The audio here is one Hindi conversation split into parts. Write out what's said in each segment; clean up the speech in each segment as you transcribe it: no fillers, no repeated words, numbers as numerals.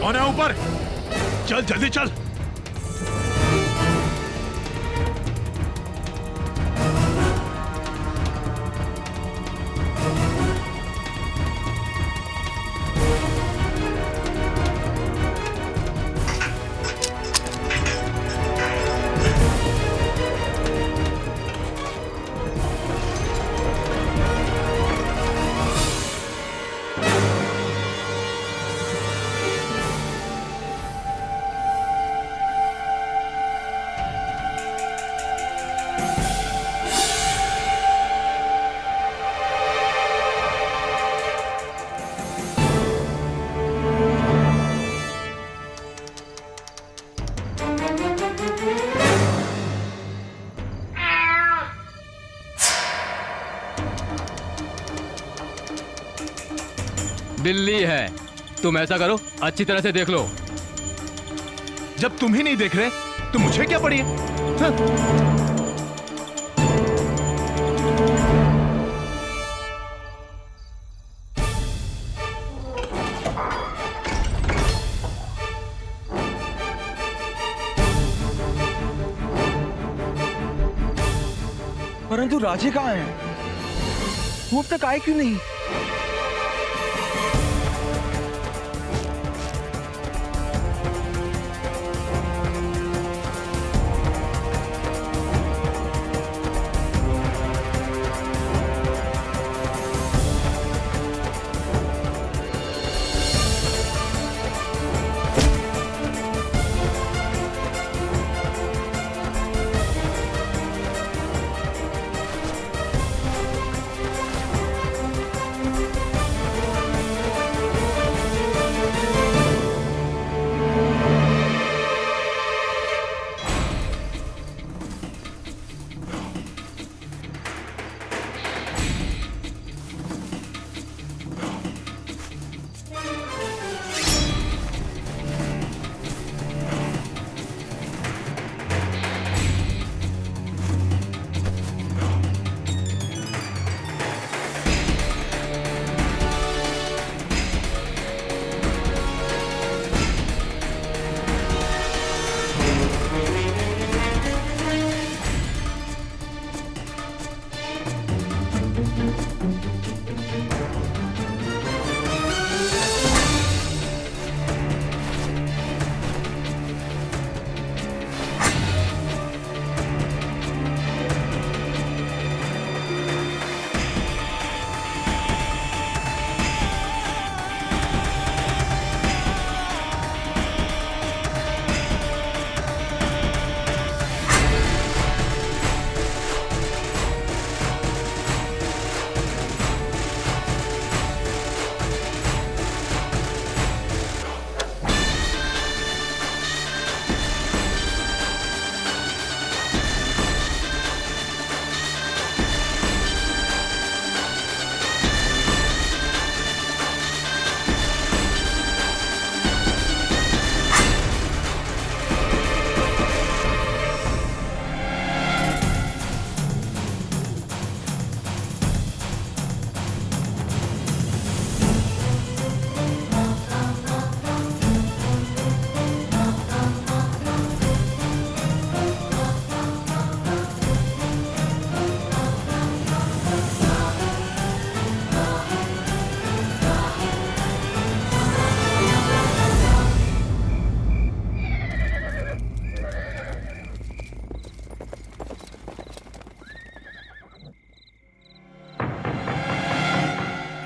कौन है ऊपर? चल जल्दी चल। बिल्ली है। तुम ऐसा करो, अच्छी तरह से देख लो। जब तुम ही नहीं देख रहे तो मुझे क्या पड़ी है? हाँ? परंतु राजे कहाँ हैं? वो अब तक आए क्यों नहीं?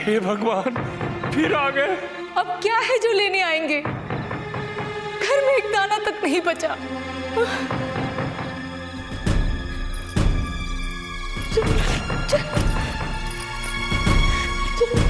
हे भगवान, फिर आ गए। अब क्या है जो लेने आएंगे? घर में एक दाना तक नहीं बचा। चलो, चलो, चलो।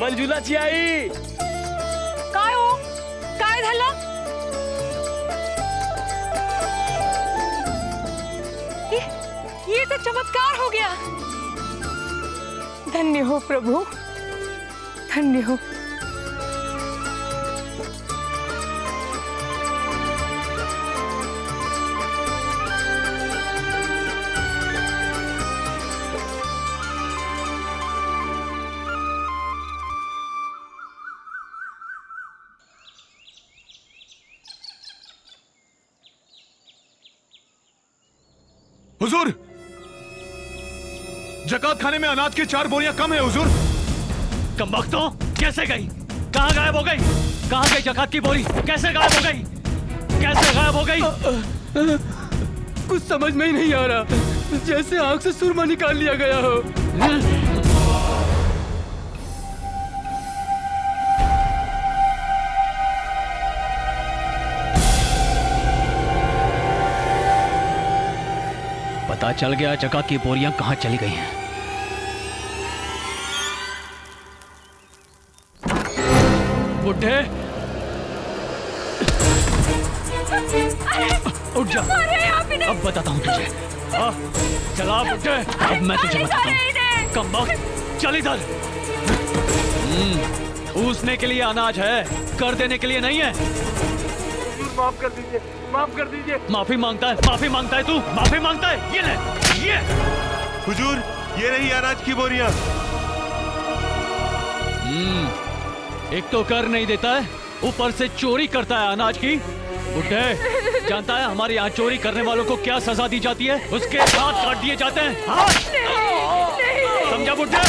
मंजुलाची आई काय हो काय झालं? ये तो चमत्कार हो गया। धन्य हो प्रभु, धन्य हो। हुजूर, जकात खाने में अनाज की 4 बोरियां कम है हुजूर। कमबख्तों, कैसे गई? कहाँ गायब हो गई? कहाँ गई जकात की बोरी? कैसे गायब हो गई? कैसे गायब हो गई? कुछ समझ में ही नहीं आ रहा, जैसे आंख से सुरमा निकाल लिया गया हो। पता चल गया जकात की बोरियां कहाँ चली गई हैं। बुड्ढे, उठ जा। अब बताता हूँ तुझे। चला बुड्ढे, अब मैं तुझे बताता हूँ। कमबख्त, चल इधर। ठूसने के लिए अनाज है, कर देने के लिए नहीं है। माफ कर दीजिए, माफ कर दीजिए। माफी मांगता है, माफी मांगता है तू, माफी मांगता है। ये ले, ये। हुजूर, ये रही अनाज की बोरियां। एक तो कर नहीं देता है, ऊपर से चोरी करता है अनाज की। बुड्ढे, जानता है हमारे यहाँ चोरी करने वालों को क्या सजा दी जाती है? उसके हाथ काट दिए जाते हैं। हाथ। समझा बुड्ढे?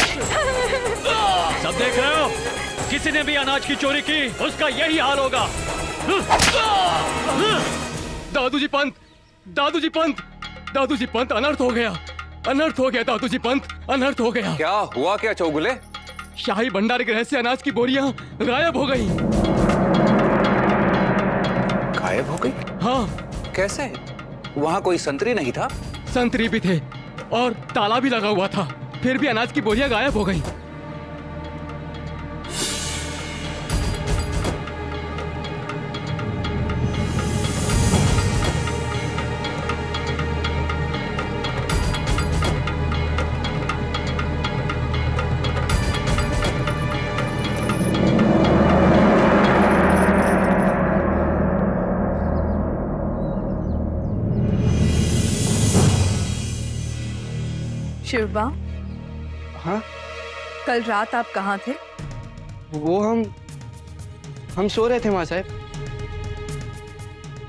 सब देख रहे हो? किसी ने भी अनाज की चोरी की, उसका यही हाल होगा। दादूजी पंत, दादूजी पंत, दादूजी पंत, अनर्थ हो गया, अनर्थ हो गया दादूजी पंत, अनर्थ हो गया। क्या हुआ क्या चौगुले? शाही भंडार गृह से अनाज की बोरियां गायब हो गई। गायब हो गई? हाँ। कैसे? वहाँ कोई संतरी नहीं था? संतरी भी थे और ताला भी लगा हुआ था, फिर भी अनाज की बोरियां गायब हो गई। शिवबा, हाँ? कल रात आप कहाँ थे? वो हम सो रहे थे माँ साहब।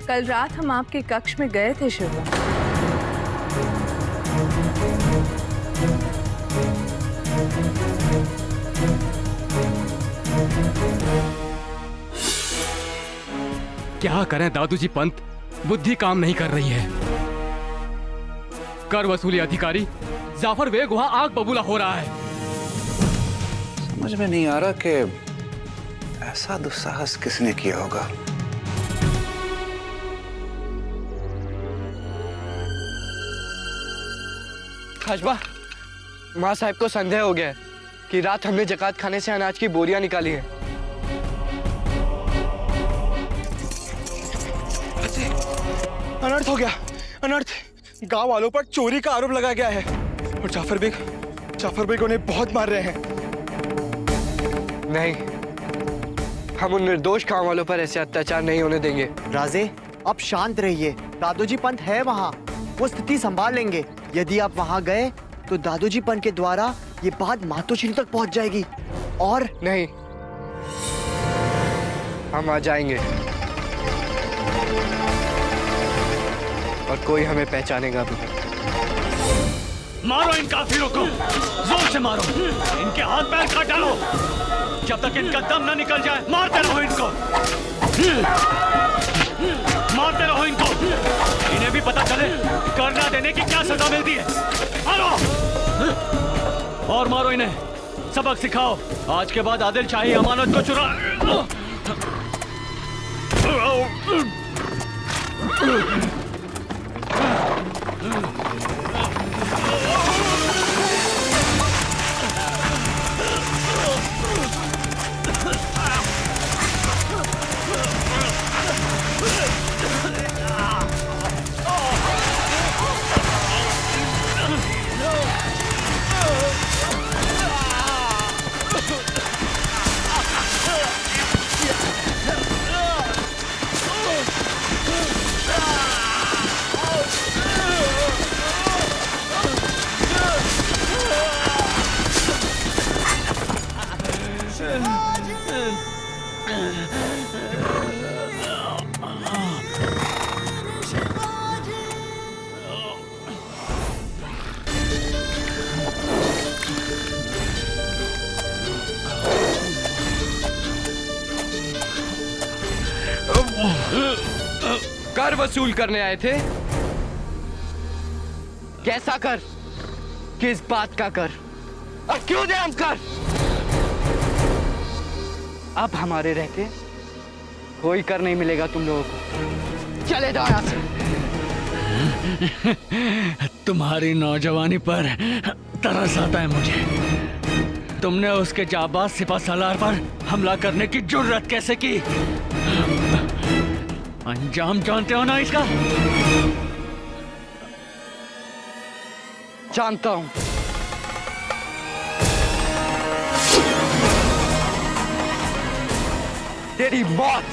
कल रात हम आपके कक्ष में गए थे शिवबा। क्या करें दादूजी पंत, बुद्धि काम नहीं कर रही है। कर वसूली अधिकारी जाफर बेग वहां आग बबूला हो रहा है। समझ में नहीं आ रहा कि ऐसा दुस्साहस किसने किया होगा। खाजबा, माँ साहब को संदेह हो गया है कि रात हमने जकात खाने से अनाज की बोरियां निकाली हैं। अनर्थ हो गया, अनर्थ। गांव वालों पर चोरी का आरोप लगाया गया है और जाफर बेग उन्हें बहुत मार रहे हैं। नहीं, हम उन निर्दोष गांव वालों पर ऐसे अत्याचार नहीं होने देंगे। राजे, अब शांत रहिए। दादूजी पंत है वहाँ, वो स्थिति संभाल लेंगे। यदि आप वहाँ गए तो दादूजी पंत के द्वारा ये बात मातोश्री तक पहुँच जाएगी। और नहीं, हम आ जाएंगे और कोई हमें पहचानेगा भी। मारो इन काफिरों को, जोर से मारो, इनके हाथ पैर काट डालो, जब तक इनका दम न निकल जाए। मारते रहो इनको, मारते रहो इनको। इन्हें भी पता चले करना देने की क्या सजा मिलती है। मारो और मारो इन्हें, सबक सिखाओ। आज के बाद आदिल शाही अमानत को चुरा। कर वसूल करने आए थे? कैसा कर? किस बात का कर? और क्यों दे हम कर? अब हमारे रहते कोई कर नहीं मिलेगा तुम लोगों को। चले जाओ यहाँ से। तुम्हारी नौजवानी पर तरस आता है मुझे। तुमने उसके जाबाज सिपा सालार पर हमला करने की जुर्रत कैसे की? अंजाम जानते हो ना इसका? जानता हूं। तेरी मौत।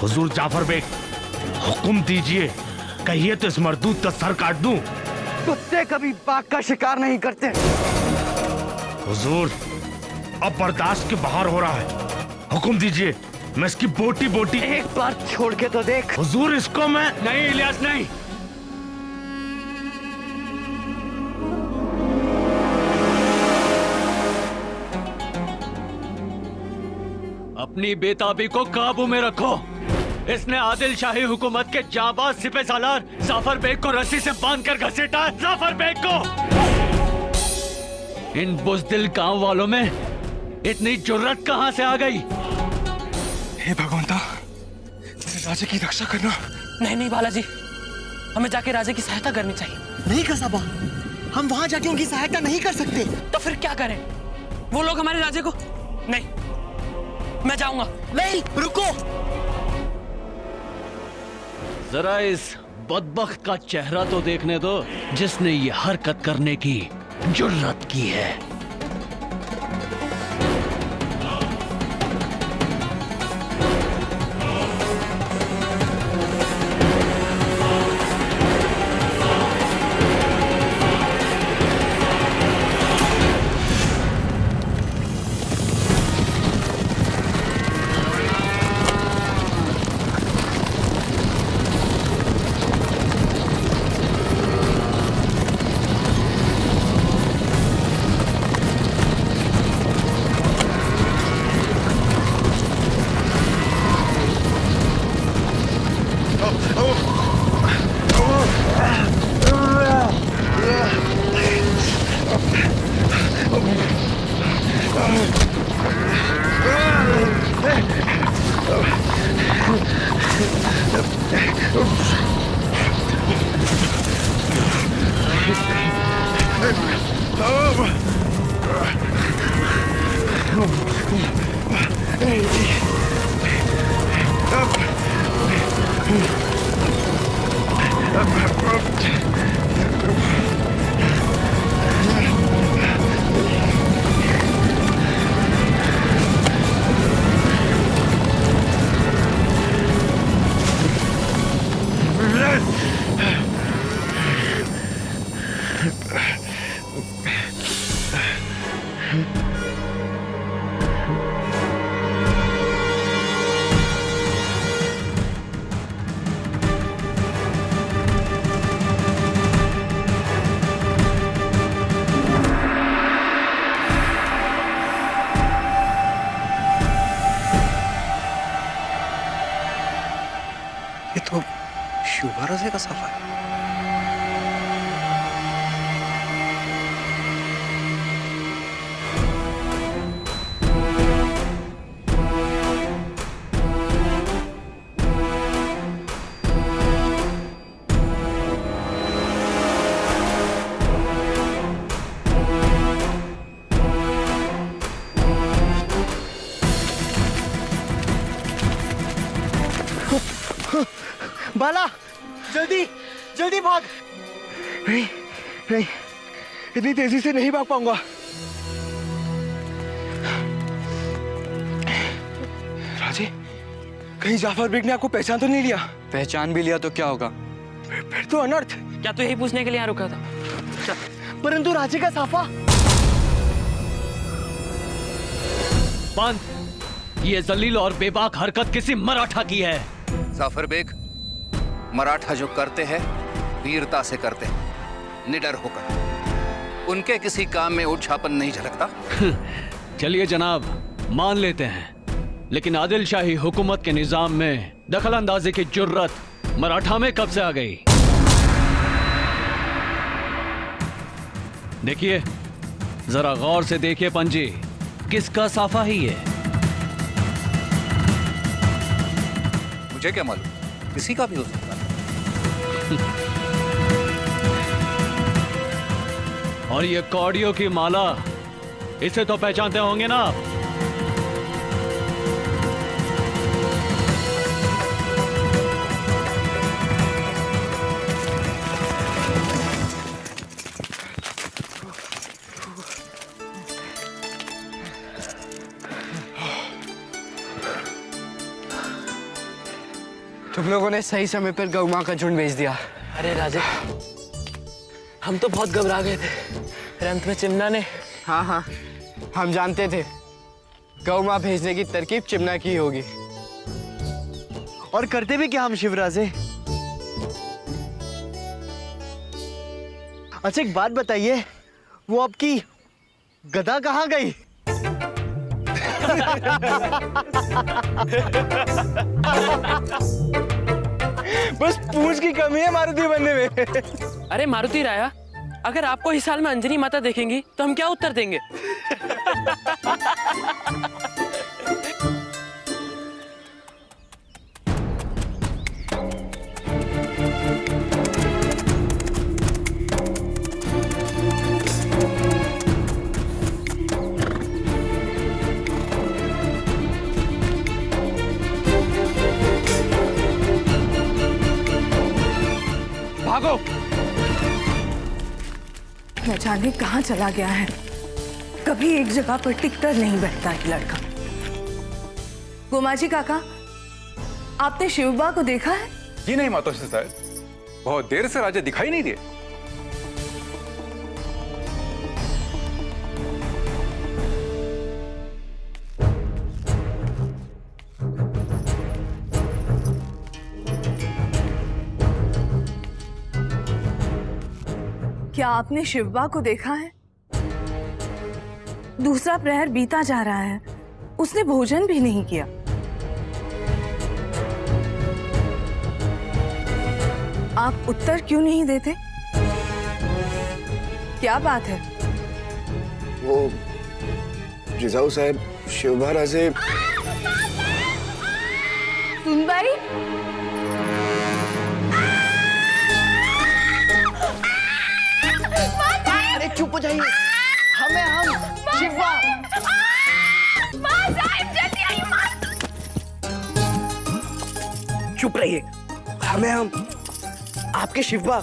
हुजूर जाफर बेग, हुक्म दीजिए, कहिए तो इस मरदूद का सर काट दूं। कुत्ते कभी बाघ का शिकार नहीं करते। हुजूर, अब बर्दाश्त के बाहर हो रहा है, हुक्म दीजिए, मैं इसकी बोटी बोटी। एक बार छोड़ के तो देख। हुजूर, इसको मैं नहीं इलियास, नहीं। अपनी बेताबी को काबू में रखो। इसने आदिल शाही हुकूमत के जाबाज सिपह सालार जाफर बेग को रस्सी से बांधकर घसीटा है। जाफर बेग को। इन बुज़दिल गांव वालों में इतनी जुर्रत कहां से आ गई? हे भगवंता, राजा की रक्षा करना। नहीं नहीं बालाजी, हमें जाके राजा की सहायता करनी चाहिए। नहीं कसाबा, हम वहां जाके उनकी सहायता नहीं कर सकते। तो फिर क्या करें? वो लोग हमारे राजे को। नहीं, मैं जाऊंगा। नहीं, रुको। जरा इस बदबख्त का चेहरा तो देखने दो, जिसने ये हरकत करने की जुर्रत की है। ये तो शुभा रज़े का सफर है। बाला, जल्दी जल्दी भाग। नहीं नहीं, इतनी तेजी से नहीं भाग पाऊंगा। राजे, कहीं जाफर बेग ने आपको पहचान तो नहीं लिया? पहचान भी लिया तो क्या होगा? फिर तो अनर्थ। क्या तू यही पूछने के लिए यहाँ रुका था? परंतु राजे का साफा। बंद ये जलील और बेबाक हरकत किसी मराठा की है। जाफर बेग, मराठा जो करते हैं वीरता से करते हैं, निडर होकर। उनके किसी काम में उठापन नहीं झलकता। चलिए जनाब, मान लेते हैं, लेकिन आदिल शाही हुकूमत के निजाम में दखल अंदाजी की जुर्रत मराठा में कब से आ गई? देखिए, जरा गौर से देखिए पंजी, किसका साफा ही है? मुझे क्या मालूम, किसी का भी हो सकता है। और ये कौड़ियों की माला, इसे तो पहचानते होंगे ना आप? तुम लोगों ने सही समय पर गौ माँ का झुंड भेज दिया। अरे राजे, हम तो बहुत घबरा गए थे, फिर अंत में चिमना ने। हाँ हाँ, हम जानते थे गौ माँ भेजने की तरकीब चिमना की होगी। और करते भी क्या हम शिवराजे? अच्छा एक बात बताइए, वो आपकी गदा कहाँ गई? बस पूंछ की कमी है मारुति बनने में। अरे मारुति राया, अगर आपको इस साल में अंजनी माता देखेंगी तो हम क्या उत्तर देंगे? भागो! न जाने कहाँ चला गया है, कभी एक जगह पर टिककर नहीं बैठता है लड़का। गोमाजी काका, आपने शिवबा को देखा है? जी नहीं मातोश्री साहब, बहुत देर से राजा दिखाई नहीं दिए। क्या आपने शिवबा को देखा है? दूसरा प्रहर बीता जा रहा है, उसने भोजन भी नहीं किया। आप उत्तर क्यों नहीं देते? क्या बात है? वो जिजाऊ साहब शिवबा राजे। सुनबाई, अरे चुप हो जाइए, हम शिवबा। चुप रहिए, हम आपके शिवबा।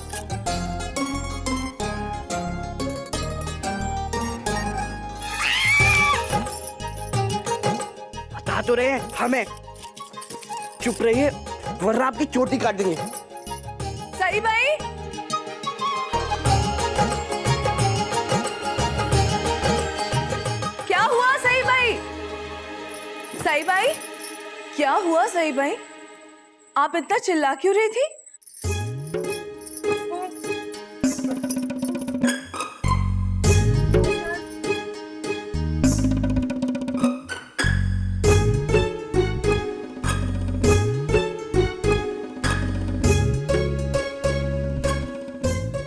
बता तो रहे हैं हमें। चुप रहिए वरना आपकी चोटी काट देंगे। सही भाई, क्या हुआ सही भाई? सही भाई, क्या हुआ सही भाई? आप इतना चिल्ला क्यों रही थी?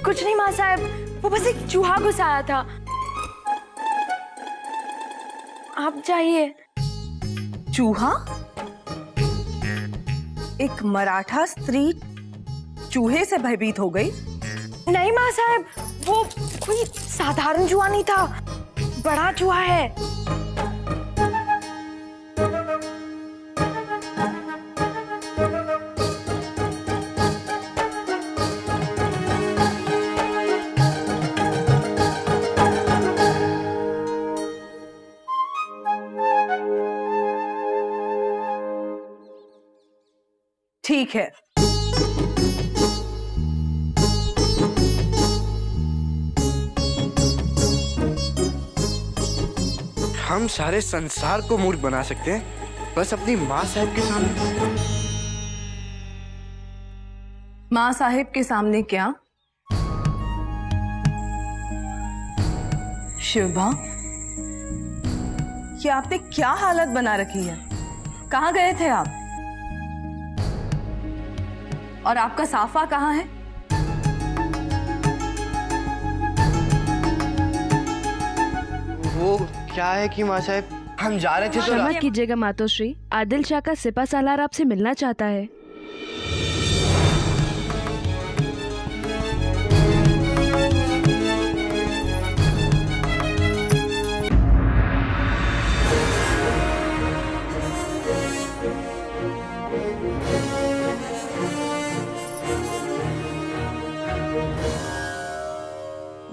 कुछ नहीं माँ साहब, वो बस एक चूहा घुस आया था। आप जाइए। चूहा? एक मराठा स्त्री चूहे से भयभीत हो गई? नहीं माँ साहब, वो कोई साधारण चूहा नहीं था, बड़ा चूहा है। ठीक है, हम सारे संसार को मूर्ख बना सकते हैं, बस अपनी माँ साहब के सामने। माँ साहिब के सामने क्या? शिवभा, ये आपने क्या हालत बना रखी है? कहाँ गए थे आप? और आपका साफा कहाँ है? वो क्या है कि माँ साहब, हम जा रहे थे तो क्षमा कीजिएगा मातोश्री, आदिल शाह का सिपा सालार आपसे मिलना चाहता है।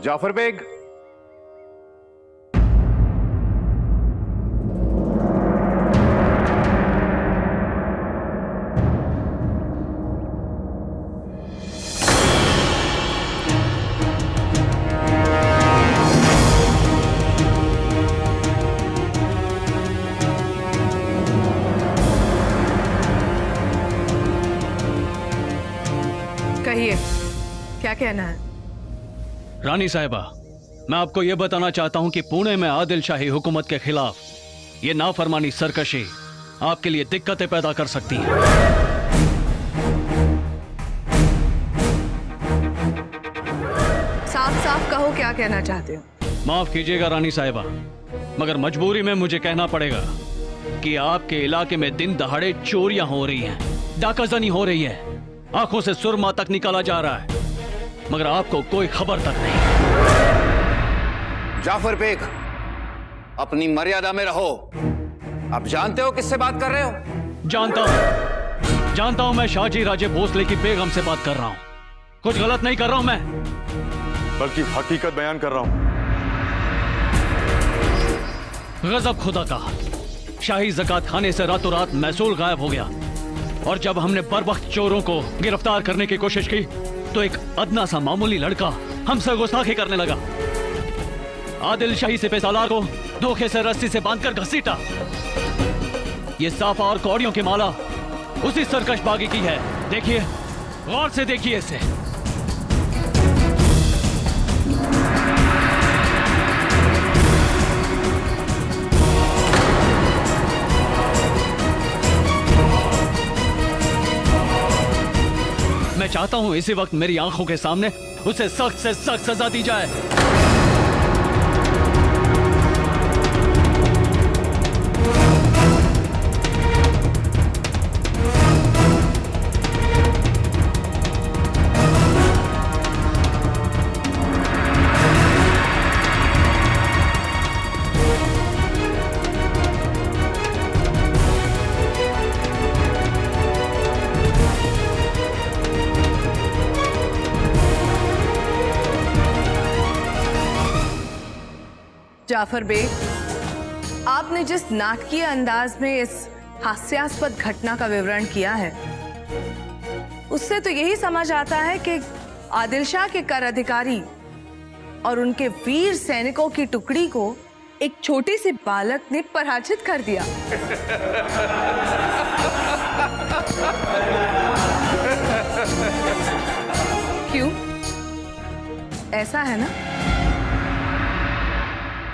जाफर बेग, कहिए, क्या कहना है? रानी साहिबा, मैं आपको यह बताना चाहता हूं कि पुणे में आदिल शाही हुकूमत के खिलाफ ये नाफरमानी सरकशी आपके लिए दिक्कतें पैदा कर सकती है। साफ साफ कहो, क्या कहना चाहते हो? माफ कीजिएगा रानी साहिबा, मगर मजबूरी में मुझे कहना पड़ेगा कि आपके इलाके में दिन दहाड़े चोरियां हो रही हैं, डाकाजनी हो रही है, आंखों से सुरमा तक निकाला जा रहा है, मगर आपको कोई खबर तक नहीं। जाफर बेग, अपनी मर्यादा में रहो। आप जानते हो किससे बात कर रहे हो? जानता हूं मैं शाहजी राजे भोसले की बेगम से बात कर रहा हूं। कुछ गलत नहीं कर रहा हूं मैं, बल्कि हकीकत बयान कर रहा हूं। गजब खुदा का, शाही ज़कात खाने से रातों रात महसूल गायब हो गया, और जब हमने बरवक्त चोरों को गिरफ्तार करने की कोशिश की तो एक अदना सा मामूली लड़का हमसे गुस्ताखी करने लगा। आदिल शाही सिपह सालार को धोखे से रस्सी से बांधकर घसीटा। ये साफा और कौड़ियों की माला उसी सरकश बागी की है। देखिए, गौर से देखिए इसे। मैं चाहता हूं इसी वक्त मेरी आंखों के सामने उसे सख्त से सख्त सजा दी जाए। जाफर बेग, आपने जिस नाटकीय अंदाज में इस हास्यास्पद घटना का विवरण किया है, उससे तो यही समझ आता है कि आदिल शाह के कर अधिकारी और उनके वीर सैनिकों की टुकड़ी को एक छोटी सी बालक ने पराजित कर दिया। क्यों? ऐसा है ना?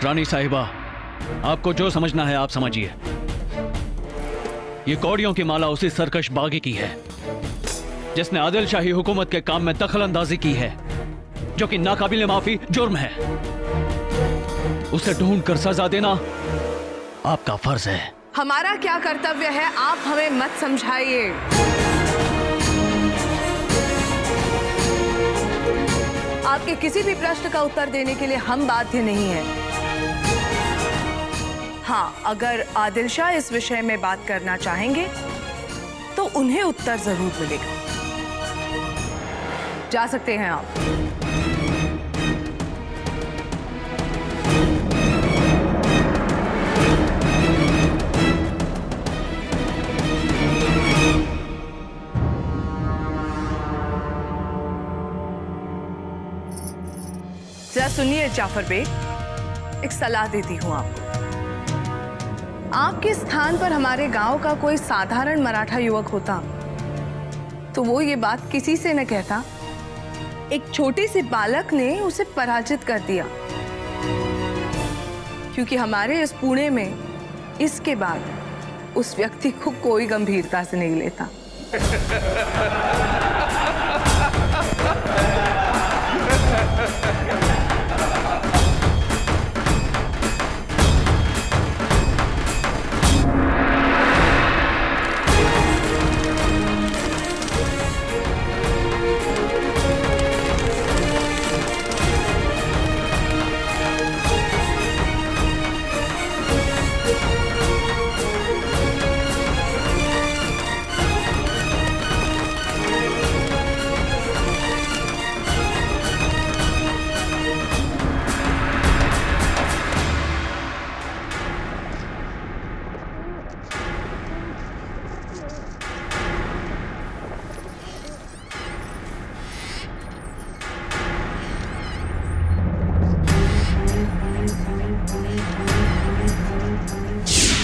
रानी साहिबा, आपको जो समझना है आप समझिए। ये कौड़ियों की माला उसी सरकश बागी की है जिसने आदिल शाही हुकूमत के काम में दखल अंदाजी की है, जो कि नाकाबिले माफी जुर्म है। उसे ढूंढ कर सजा देना आपका फर्ज है। हमारा क्या कर्तव्य है आप हमें मत समझाइए। आपके किसी भी प्रश्न का उत्तर देने के लिए हम बाध्य नहीं हैं। हाँ, अगर आदिल शाह इस विषय में बात करना चाहेंगे तो उन्हें उत्तर जरूर मिलेगा। जा सकते हैं आप। जरा सुनिए जाफर बेग, एक सलाह देती हूं आपको। आपके स्थान पर हमारे गांव का कोई साधारण मराठा युवक होता तो वो ये बात किसी से न कहता। एक छोटे से बालक ने उसे पराजित कर दिया, क्योंकि हमारे इस पुणे में इसके बाद उस व्यक्ति को कोई गंभीरता से नहीं लेता।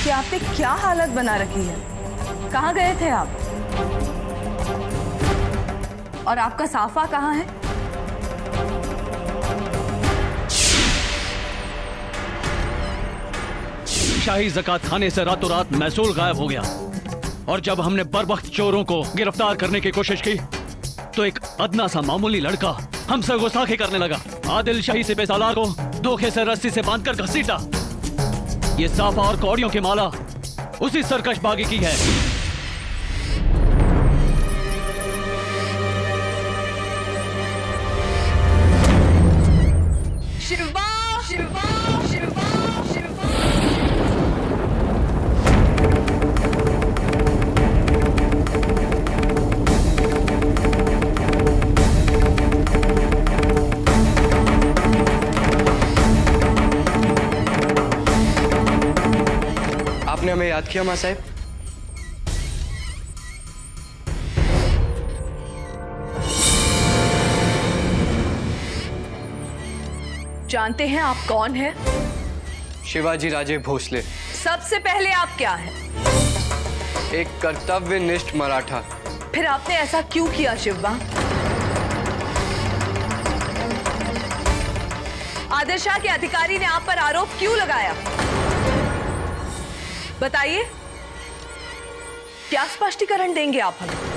आपने क्या हालत बना रखी है? कहाँ गए थे आप? और आपका साफा कहाँ है? शाही ज़कात खाने से रातों रात महसूल गायब हो गया, और जब हमने बरवक्त चोरों को गिरफ्तार करने की कोशिश की तो एक अदना सा मामूली लड़का हमसे गुस्ताखी करने लगा। आदिल शाही सिपह सालार को धोखे से रस्सी से बांधकर घसीटा। ये साफा और कौड़ियों की माला उसी सरकश बागी की है। शिवा, शिवा, शिवा, शिवा। आपने हमें याद किया माँ साहब? जानते हैं आप कौन हैं? शिवाजी राजे भोसले। सबसे पहले आप क्या हैं? एक कर्तव्यनिष्ठ मराठा। फिर आपने ऐसा क्यों किया शिवा? आदिल शाह के अधिकारी ने आप पर आरोप क्यों लगाया? बताइए, क्या स्पष्टीकरण देंगे आप हमें?